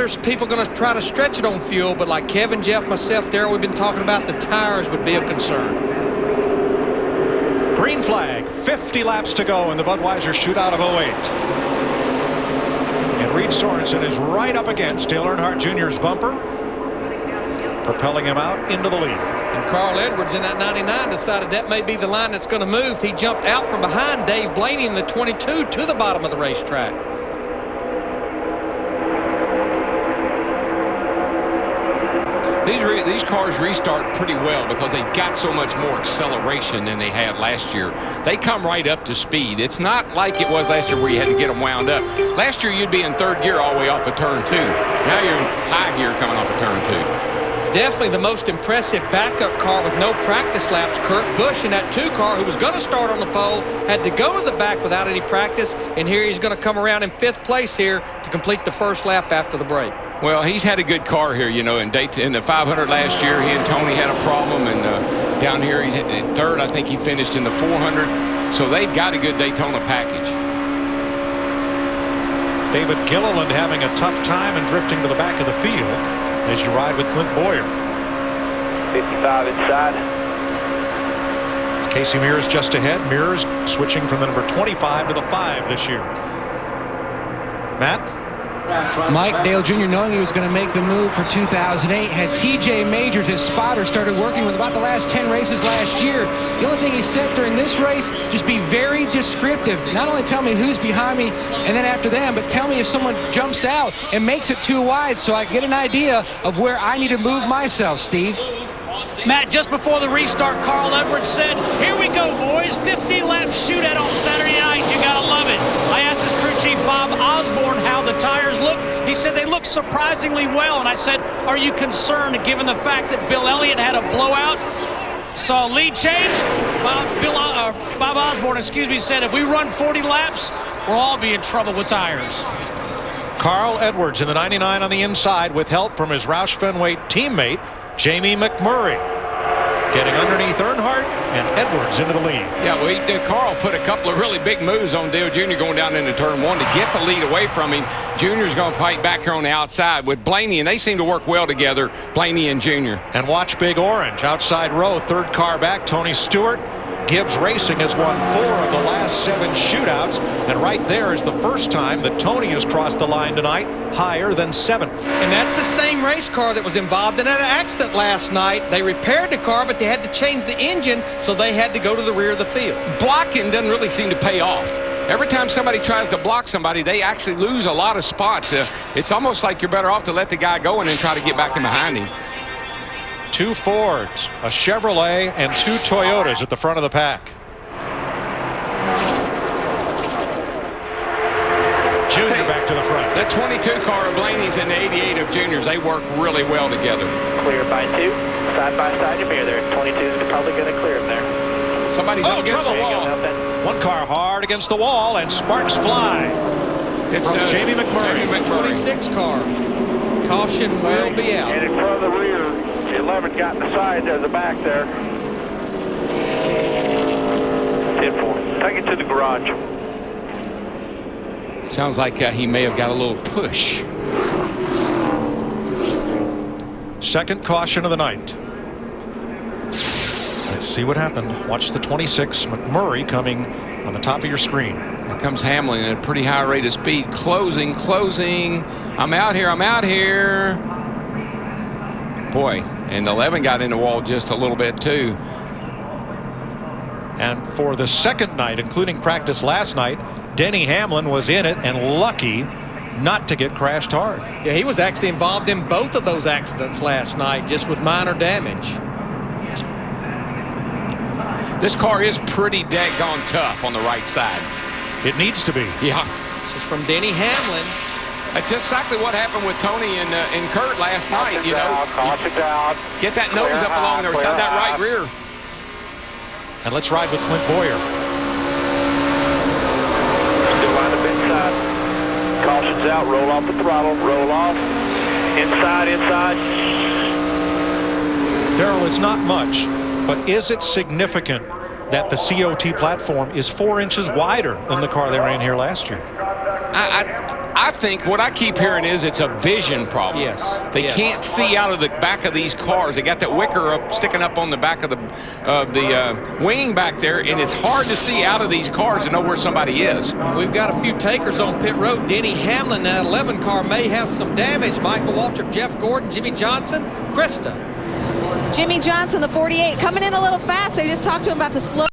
there's people going to try to stretch it on fuel, but like Kevin, Jeff, myself, Darrell, we've been talking about, the tires would be a concern. Green flag, 50 laps to go in the Budweiser Shootout of 08. And Reed Sorensen is right up against Dale Earnhardt Jr.'s bumper, propelling him out into the lead. And Carl Edwards in that 99 decided that may be the line that's going to move. He jumped out from behind Dave Blaney in the 22 to the bottom of the racetrack. These cars restart pretty well because they got so much more acceleration than they had last year. They come right up to speed. It's not like it was last year where you had to get them wound up. Last year you'd be in third gear all the way off of turn 2. Now you're in high gear coming off of turn 2. Definitely the most impressive backup car with no practice laps. Kurt Busch in that 2 car, who was going to start on the pole, had to go to the back without any practice, and here he's going to come around in 5th place here to complete the first lap after the break. Well, he's had a good car here, you know. In the 500 last year, he and Tony had a problem, and down here he's in 3rd. I think he finished in the 400. So they've got a good Daytona package. David Gilliland having a tough time and drifting to the back of the field as you ride with Clint Boyer. 55 inside. Casey Mears just ahead. Mears switching from the number 25 to the 5 this year. Matt? Mike Dale Jr., knowing he was going to make the move for 2008, had TJ Majors, his spotter, started working with about the last 10 races last year. The only thing he said during this race, just be very descriptive. Not only tell me who's behind me and then after them, but tell me if someone jumps out and makes it too wide so I get an idea of where I need to move myself, Steve. Matt, just before the restart, Carl Edwards said, here we go, boys, 50-lap shootout on Saturday night. You got to love it. I asked his crew chief, Bob Osborne, how the tires look. He said they look surprisingly well. And I said, are you concerned given the fact that Bill Elliott had a blowout? Saw a lead change. Bob Osborne, said if we run 40 laps, we'll all be in trouble with tires. Carl Edwards in the 99 on the inside with help from his Roush Fenway teammate, Jamie McMurray, getting underneath Earnhardt and Edwards into the lead. Yeah, well, Carl put a couple of really big moves on Dale Jr. going down into turn 1 to get the lead away from him. Jr.'s going to fight back here on the outside with Blaney, and they seem to work well together, Blaney and Jr. And watch Big Orange, outside row, 3rd car back, Tony Stewart. Gibbs Racing has won 4 of the last 7 shootouts, and right there is the first time that Tony has crossed the line tonight, higher than 7th. And that's the same race car that was involved in an accident last night. They repaired the car, but they had to change the engine, so they had to go to the rear of the field. Blocking doesn't really seem to pay off. Every time somebody tries to block somebody, they actually lose a lot of spots. It's almost like you're better off to let the guy go and then try to get back in behind him. 2 Fords, a Chevrolet, and 2 Toyotas at the front of the pack. Junior back to the front. That 22 car of Blaney's and the 88 of Junior's, they work really well together. Clear by 2. Side by side, you're there. 22's probably going to clear him there. Somebody's up against the wall. One car hard against the wall, and sparks fly. It's Jamie McMurray. 26 car. Caution will be out. And in front of the rear, 11 got in the side, there's the back there. 10-4. Take it to the garage. Sounds like he may have got a little push. 2nd caution of the night. Let's see what happened. Watch the 26 McMurray coming on the top of your screen. Here comes Hamlin at a pretty high rate of speed. Closing. I'm out here. Boy, and 11 got in the wall just a little bit too. And for the 2nd night, including practice last night, Denny Hamlin was in it and lucky not to get crashed hard. Yeah, he was actually involved in both of those accidents last night, just with minor damage. This car is pretty daggone tough on the right side. It needs to be. Yeah. This is from Denny Hamlin. That's exactly what happened with Tony and Kurt last night. You know, get that nose up along there, inside that right rear. And let's ride with Clint Boyer. Still line up inside. Caution's out. Roll off the throttle. Roll off. Inside. Darrell, it's not much, but is it significant that the COT platform is 4 inches wider than the car they ran here last year? I think what I keep hearing is it's a vision problem. Yes. They can't see out of the back of these cars. They got that wicker up, sticking up on the back of the wing back there, and it's hard to see out of these cars to know where somebody is. We've got a few takers on pit road. Denny Hamlin, that 11 car, may have some damage. Michael Waltrip, Jeff Gordon, Jimmy Johnson, Krista. Jimmy Johnson, the 48, coming in a little fast. They just talked to him about to slow